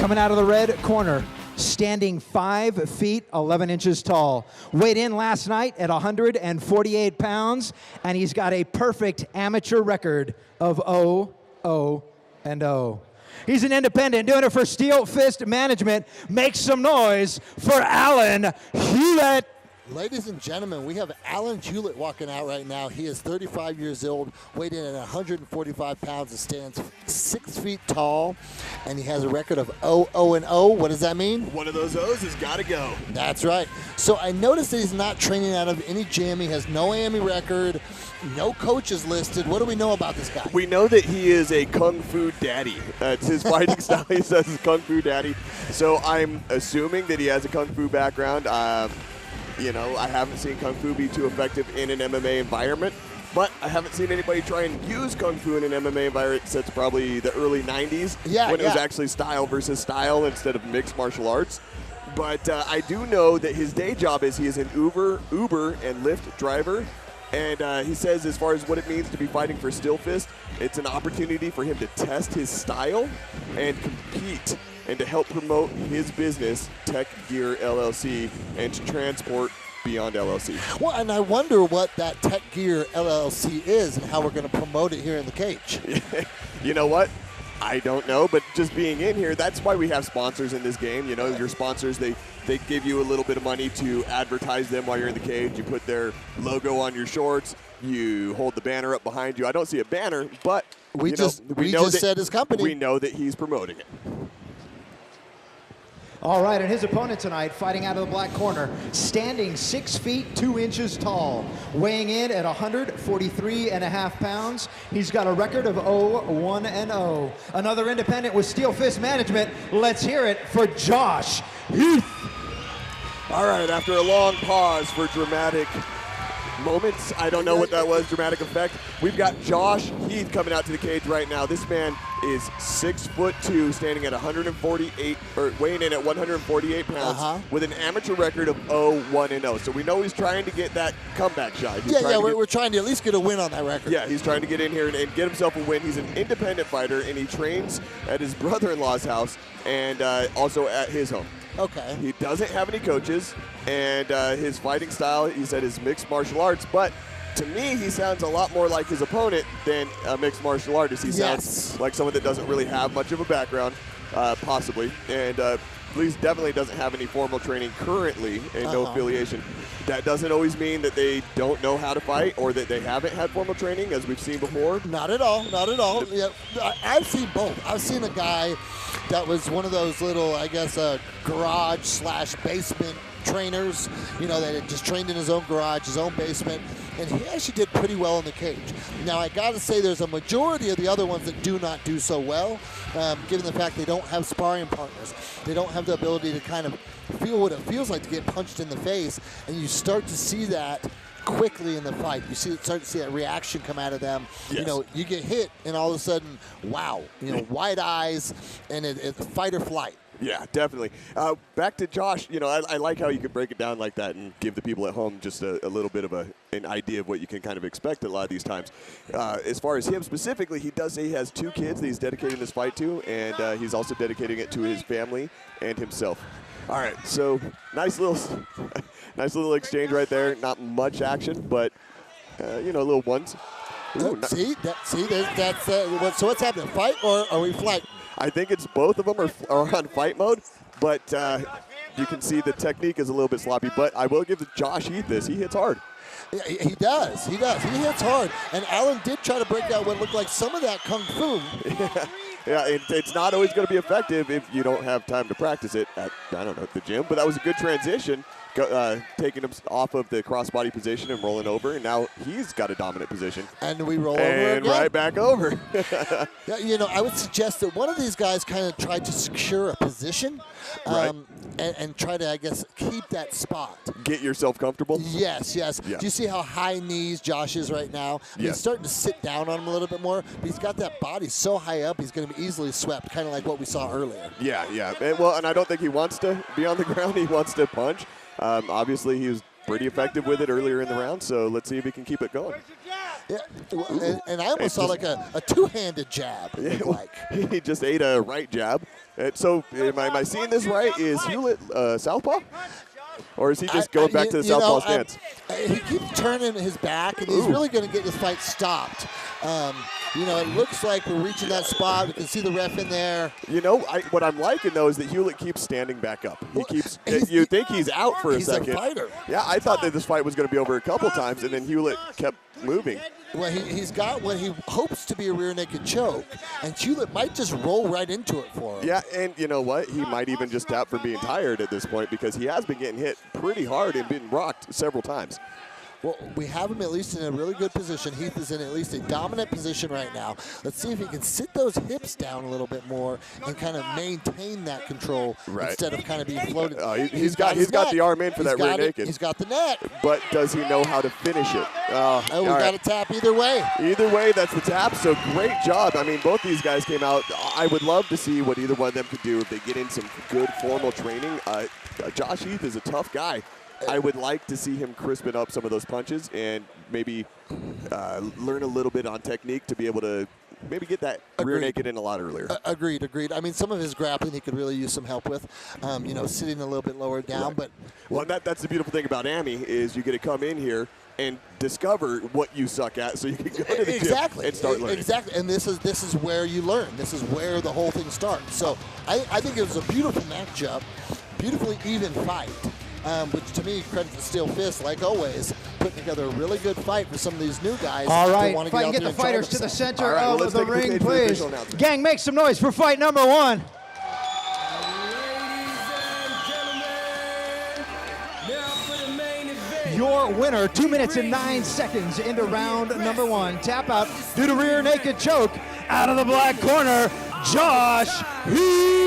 Coming out of the red corner, standing 5 feet 11 inches tall. Weighed in last night at 148 pounds, and he's got a perfect amateur record of 0-0-0. He's an independent, doing it for Steelfist Management. Make some noise for Alan Hulet. Ladies and gentlemen, we have Alan Hulet walking out right now. He is 35 years old, weighed in at 145 pounds, and stands 6 feet tall, and he has a record of 0-0-0. What does that mean? One of those O's has got to go. That's right. So I noticed that he's not training out of any gym. He has no AME record, no coaches listed. What do we know about this guy? We know that he is a Kung Fu daddy. It's his fighting style. He says he's Kung Fu daddy. So I'm assuming that he has a Kung Fu background. You know, I haven't seen Kung Fu be too effective in an MMA environment, but I haven't seen anybody try and use Kung Fu in an MMA environment since probably the early 90s when it was actually style versus style instead of mixed martial arts. But I do know that his day job is he is an Uber and Lyft driver. And he says as far as what it means to be fighting for Steelfist, it's an opportunity for him to test his style and compete and to help promote his business, Tech Gear LLC, and to transport beyond LLC. Well, and I wonder what that Tech Gear LLC is and how we're going to promote it here in the cage. You know what? I don't know, but just being in here, that's why we have sponsors in this game. You know, your sponsors, they give you a little bit of money to advertise them while you're in the cage. You put their logo on your shorts. You hold the banner up behind you. I don't see a banner, but we just said his company. We know that he's promoting it. All right, and his opponent tonight, fighting out of the black corner, standing 6 feet 2 inches tall, weighing in at 143.5 pounds. He's got a record of 0-1-0. Another independent with Steelfist Management. Let's hear it for Josh Heath. All right, after a long pause for dramatic moments, I don't know what that was, dramatic effect. We've got Josh Heath coming out to the cage right now. This man is 6'2", standing at 148, or weighing in at 148 pounds, with an amateur record of 0-1-0. So we know he's trying to get that comeback shot. We're trying to at least get a win on that record. Yeah, he's trying to get in here and get himself a win. He's an independent fighter, and he trains at his brother-in-law's house and also at his home. Okay. He doesn't have any coaches, and his fighting style, he said, is mixed martial arts. But to me, he sounds a lot more like his opponent than a mixed martial artist. He sounds like someone that doesn't really have much of a background, possibly. And Heath definitely doesn't have any formal training currently and no affiliation. That doesn't always mean that they don't know how to fight or that they haven't had formal training, as we've seen before. Not at all. Not at all. Yeah, I've seen both. I've seen a guy that was one of those little, I guess, garage/basement trainers, you know, that had just trained in his own garage, his own basement, and he actually did pretty well in the cage. Now, I got to say there's a majority of the other ones that do not do so well, given the fact they don't have sparring partners. They don't have the ability to kind of feel what it feels like to get punched in the face, and you start to see that quickly in the fight. You start to see that reaction come out of them. Yes. You know, you get hit, and all of a sudden, wow, you know, wide eyes, and it's fight or flight. Yeah, definitely. Back to Josh, you know, I like how you can break it down like that and give the people at home just a little bit of an idea of what you can kind of expect a lot of these times. As far as him specifically, he does say he has 2 kids that he's dedicating this fight to, and he's also dedicating it to his family and himself. All right, so nice little exchange right there. Not much action, but, you know, little ones. Ooh, so what's happening, fight or are we flight? I think it's both of them are on fight mode, but you can see the technique is a little bit sloppy. But I will give Josh Heath this. He hits hard. He does. He hits hard. And Alan did try to break out what looked like some of that kung fu. Yeah, it's not always going to be effective if you don't have time to practice it at, I don't know, the gym. But that was a good transition, taking him off of the crossbody position and rolling over. And now he's got a dominant position. And we roll over and again. right back over. Yeah, you know, I would suggest that one of these guys kind of tried to secure a position and try to, I guess, keep that spot. Get yourself comfortable? Yes. Yeah. Do you see how high knees Josh is right now? He's starting to sit down on him a little bit more, but he's got that body so high up, he's going to be easily swept, kind of like what we saw earlier. Yeah. And I don't think he wants to be on the ground. He wants to punch. Obviously, he was pretty effective with it earlier in the round, so let's see if he can keep it going. Yeah, and I almost saw like a two-handed jab. Yeah, It looked like. he just ate a right jab. And so am I seeing this right? Is Hulet southpaw? Or is he just going back to the southpaw stance? He keeps turning his back, and he's really going to get this fight stopped. It looks like we're reaching that spot. We can see the ref in there. What I'm liking, though, is that Hulet keeps standing back up. You think he's out for a second. He's a fighter. Yeah, I thought that this fight was going to be over a couple times, and then Hulet kept moving. Well, he's got what he hopes to be a rear naked choke, and Hulet might just roll right into it for him. Yeah, and you know what? He might even just tap for being tired at this point because he has been getting hit pretty hard and been rocked several times. Well, we have him at least in a really good position. Heath is in at least a dominant position right now. Let's see if he can sit those hips down a little bit more and kind of maintain that control instead of kind of being floated. He's got the arm in for that rear naked. He's got the neck. But does he know how to finish it? We got to tap either way. Either way, that's the tap. So great job. I mean, both these guys came out. I would love to see what either one of them could do if they get in some good formal training. Josh Heath is a tough guy. I would like to see him crisping up some of those punches and maybe learn a little bit on technique to be able to maybe get that rear naked in a lot earlier. Agreed. I mean, some of his grappling he could really use some help with, sitting a little bit lower down. Right. But that's the beautiful thing about AMI is you get to come in here and discover what you suck at so you can go to the gym and start learning. Exactly, and this is where you learn. This is where the whole thing starts. So I think it was a beautiful matchup, beautifully even fight. Which to me, credit to Steelfist, like always, putting together a really good fight for some of these new guys. All right, if I can get the fighters to the center of the ring, the please. Gang, make some noise for fight number one. Your winner, 2 minutes and 9 seconds into round number one. Tap out due to rear naked choke out of the black corner, Josh Heath.